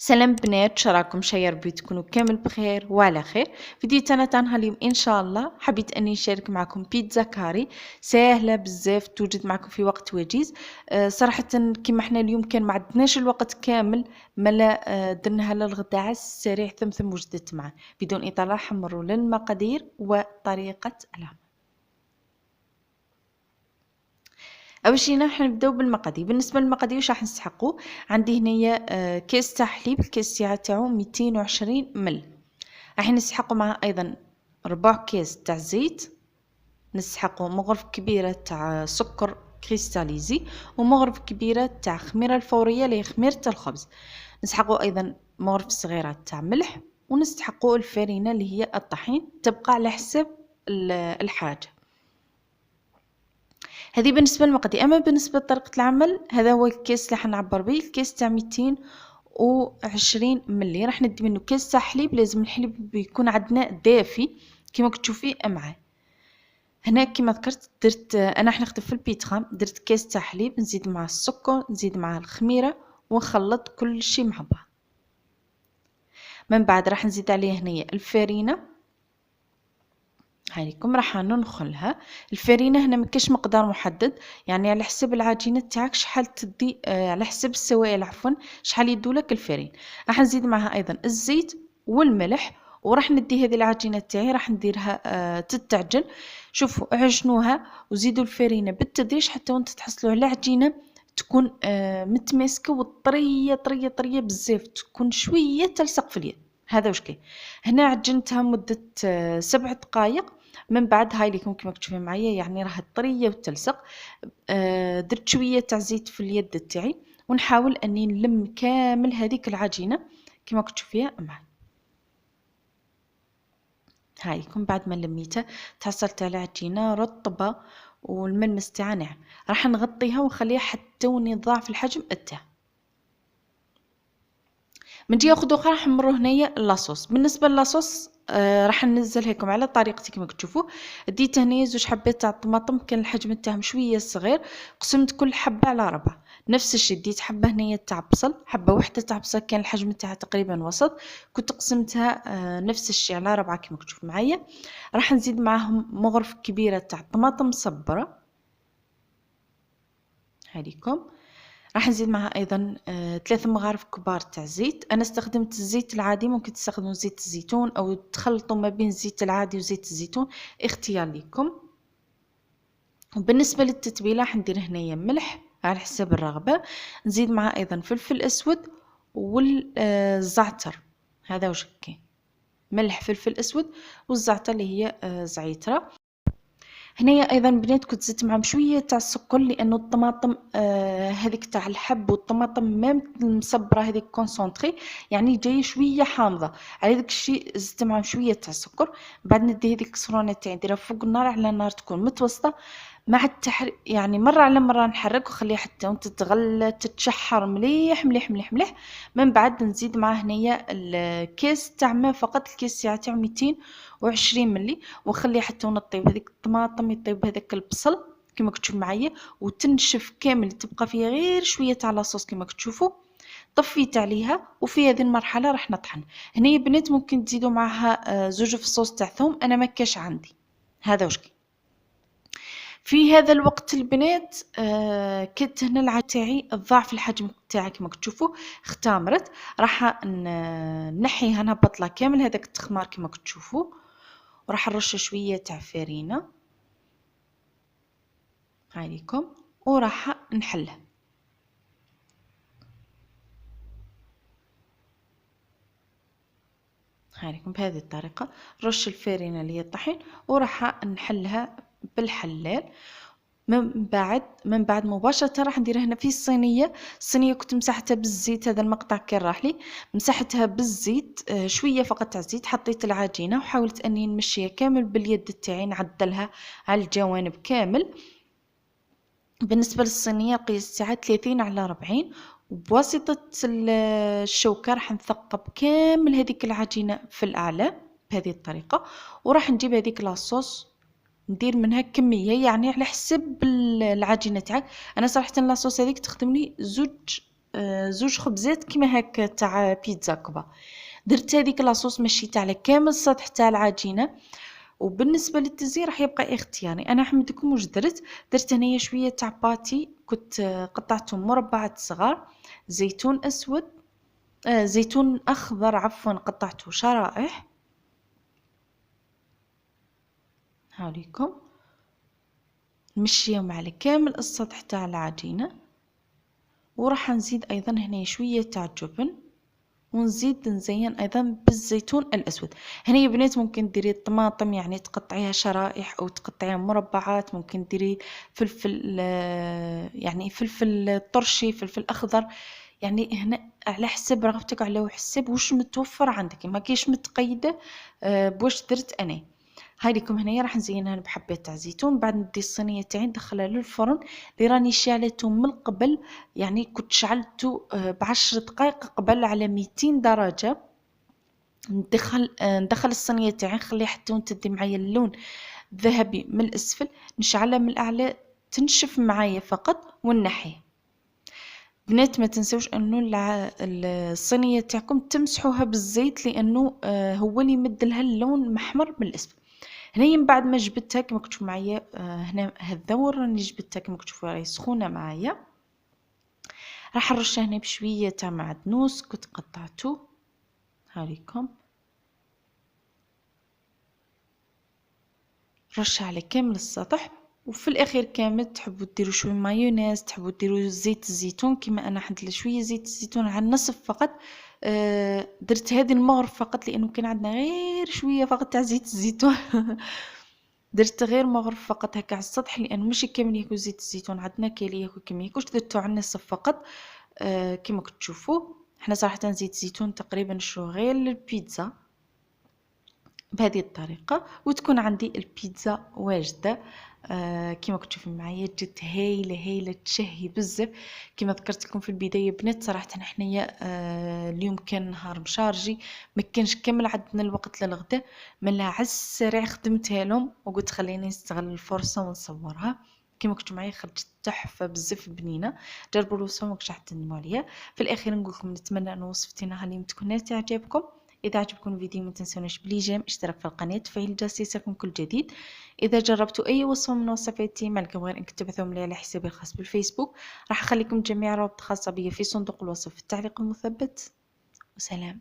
سلام بنات، شراكم شيا ربي تكونوا كامل بخير وعلى خير. فيديو تاعنا اليوم ان شاء الله حبيت اني نشارك معكم بيتزا كاري سهله بزاف، توجد معكم في وقت وجيز. صراحه كما احنا اليوم كان ما عندناش الوقت كامل، ملا درناها للغدا على السريع ثم وجدت معه. بدون اطاله حمروا للمقادير وطريقه العمل. اول شيء راح نبداو بالمقادير. بالنسبه للمقادير واش راح نسحقوا؟ عندي هنايا كيس تاع حليب، الكيس تاعو 220 مل. راح نسحقوا معها ايضا ربع كيس تاع زيت، نسحقوا مغرفه كبيره تاع سكر كريستاليزي، ومغرفه كبيره تاع خميره الفوريه اللي هي خميره الخبز. نسحقوا ايضا مغرفه صغيره تاع ملح، ونسحقوا الفرينه اللي هي الطحين، تبقى على حسب الحاجه. هذه بالنسبه للمقادير. اما بالنسبه لطريقه العمل، هذا هو الكيس اللي حنعبر به، الكيس تاع 220 ملي. راح ندي منه كيس تاع حليب، لازم الحليب يكون عندنا دافي كما كتشوفي معاه. هنا كما ذكرت درت انا راح نخدم في البيترام، درت كيس تاع حليب، نزيد معاه السكر، نزيد معاه الخميره، ونخلط كل شيء مع بعض. من بعد راح نزيد عليه هنايا الفرينه. هايكم راح ننخلها. الفرينه هنا مكاش مقدار محدد، يعني على حسب العجينه تاعك شحال تدي، على حسب السوائل عفوا شحال يدولك الفرين. راح نزيد معها ايضا الزيت والملح، وراح ندي هذه العجينه تاعي راح نديرها تتعجن. شوفوا عجنوها وزيدوا الفرينه بالتدريج حتى وانت تحصلوا على عجينه تكون متماسكه وطريه طريه طريه بزاف، تكون شويه تلصق في اليد. هذا واش كاين. هنا عجنتها مده 7 دقائق. من بعد هاي ليكم كما تشوفين معايا، يعني راها طريه وتلصق. درت شويه تاع زيت في اليد تاعي، ونحاول اني نلم كامل هذيك العجينه كما تشوفيها معايا. هايكم بعد ما لميتها تحصلت على عجينه رطبه والملمس تاعها ناعم. راح نغطيها ونخليها حتى ونضاعف الحجم تاعها. من جهه اخرى راح نمروا هنايا لاصوص. بالنسبه للاصوص راح ننزلها لكم على طريقتي كما تشوفوا. ديت هنايا زوج حبات تاع الطماطم، كان الحجم تاعهم شويه صغير، قسمت كل حبه على ربع. نفس الشيء ديت حبه هنايا تاع بصل، حبه واحده تاع بصل كان الحجم تاعها تقريبا وسط، كنت قسمتها نفس الشيء على ربعه كما تشوفوا معايا. راح نزيد معاهم مغرفه كبيره تاع طماطم مصبره هذيكم. راح نزيد معها ايضا 3 مغارف كبار تاع زيت. انا استخدمت الزيت العادي، ممكن تستخدموا زيت الزيتون او تخلطوا ما بين الزيت العادي وزيت الزيتون، اختيار لكم. وبالنسبه للتتبيله راح ندير هنايا ملح على حسب الرغبه، نزيد معها ايضا فلفل اسود والزعتر. هذا واش كاين، ملح فلفل اسود والزعتر اللي هي زعيتره. هنايا ايضا بنات كنت زدت معهم شويه تاع السكر، لانه الطماطم هذيك تاع الحب والطماطم ميم المصبره هذيك كونسونطري، يعني جايه شويه حامضه. على داك الشيء زدت معهم شويه تاع السكر. بعد ندي هذيك الكسرونه تاعي نديرها فوق النار على نار تكون متوسطه، مع يعني مره على مره نحرك وخليها حتى وانت تغلى تتشحر مليح مليح مليح مليح. من بعد نزيد معاه هنايا الكيس تاع ماء فقط، الكيس تاعو 220 ملي، وخليه حتى ونطيب هذيك الطماطم، يطيب هذاك البصل كما كتشوف معايا وتنشف كامل، تبقى فيها غير شويه تاع لاصوص كما كتشوفوا. طفيت عليها وفي هذه المرحله راح نطحن. هنا بنات ممكن تزيدوا معها زوج فصوص تاع ثوم، انا ما كاش عندي. هذا واش كاين. في هذا الوقت البنات كنت هنا العجينه تاعي ضعف الحجم تاعي كما تشوفوا اختمرت. راح نحيها نهبط لها كامل هذاك التخمار كما تشوفوا، وراح نرش شويه تاع فرينه عليكم، وراح نحلها هايكم بهذه الطريقه. رش الفرينه اللي هي الطحين وراح نحلها بالحلال. من بعد مباشره راح نديرها هنا في الصينيه كنت مسحتها بالزيت. هذا المقطع كان راح لي، مسحتها بالزيت شويه فقط تاع الزيت، حطيت العجينه وحاولت اني نمشيها كامل باليد تاعي، نعدلها على الجوانب كامل. بالنسبه للصينيه القياس تاعها 30 على 40، وبواسطه الشوكه راح نثقب كامل هذيك العجينه في الاعلى بهذه الطريقه. وراح نجيب هذيك لاصوص ندير منها كميه، يعني على حسب العجينه تاعك. انا صراحه لاصوص هذيك تخدم لي زوج زوج خبزات كيما هكا تاع بيتزا كبا. درت هذيك لاصوص مشيت على كامل السطح تاع العجينه. وبالنسبه للتزيين راح يبقى اختياري، انا حمدكم واش درت هنايا شويه تاع باتي، كنت قطعتهم مربعات صغار، زيتون اسود، زيتون اخضر عفوا قطعته شرائح، هاوليكم نمشيهم على كامل السطح تاع العجينه. وراح نزيد ايضا هنا شويه تاع جبن، ونزيد نزين ايضا بالزيتون الاسود. هنا يا بنات ممكن ديري الطماطم يعني تقطعيها شرائح او تقطعيها مربعات، ممكن ديري فلفل يعني فلفل طرشي، فلفل اخضر، يعني هنا على حسب رغبتك، على حسب واش متوفر عندك، ما كاينش متقيده بواش درت انا. هاي لكم هنايا راح نزينها بحبه تاع زيتون. بعد ندي الصينيه تاعي ندخلها للفرن اللي راني شعلته من قبل، يعني كنت شعلته ب10 دقائق قبل على 200 درجه. ندخل الصينيه تاعي نخليها حتى تدي معايا اللون ذهبي من الاسفل، نشعلها من الاعلى تنشف معايا فقط ونحيه. بنات ما تنسوش انه الصينيه تاعكم تمسحوها بالزيت، لانه هو اللي يمدلها اللون محمر من الاسفل. هنا من بعد ما جبتها كما كتشوفوا معايا، هنا هالذور راني جبتها كما كتشوفوا راهي سخونه معايا. راح نرشها هنا بشويه تاع معدنوس كنت قطعته، هاوليكم رشها على كامل السطح. وفي الاخير كامل تحبوا ديروا شويه مايونيز، تحبوا ديروا زيت الزيتون، كما انا حنت شويه زيت الزيتون على النصف فقط. درت هذه المغرف فقط لانه كان عندنا غير شويه فقط تاع زيت الزيتون. درت غير مغرف فقط هكا على السطح، لانه ماشي كامل ياكل زيت الزيتون عندنا، كاين اللي ياكل كما ياكلش، درتو على النصف فقط. كما كتشوفوا حنا صراحه زيت الزيتون تقريبا نشرو غير للبيتزا بهذه الطريقه، وتكون عندي البيتزا واجده. كما كتشوفوا معايا جات هايله هايله تشهي بزاف. كما ذكرت لكم في البدايه بنات صراحه حنايا اليوم كان نهار مشارجي، ما كانش كامل عندنا الوقت للغدا، من على السريع خدمتها لهم وقلت خليني نستغل الفرصه ونصورها. كما كنتوا معايا خرجت تحفه بزاف بنينه، جربوا الوصفه ما كنتش تندموا عليها. في الاخير نقول لكم نتمنى ان وصفتنا اليوم تكون تعجبكم. إذا عجبكم الفيديو ما تنسوناش بالاعجاب، اشتراك في القناة، تفعيل الجرس ليصلكم كل جديد. إذا جربتوا أي وصفة من وصفاتي ما لكم غير أنكم تبعثوهم لي على حسابي الخاص بالفيسبوك، راح أخليكم جميع الروابط الخاصة بي في صندوق الوصف في التعليق المثبت. وسلام.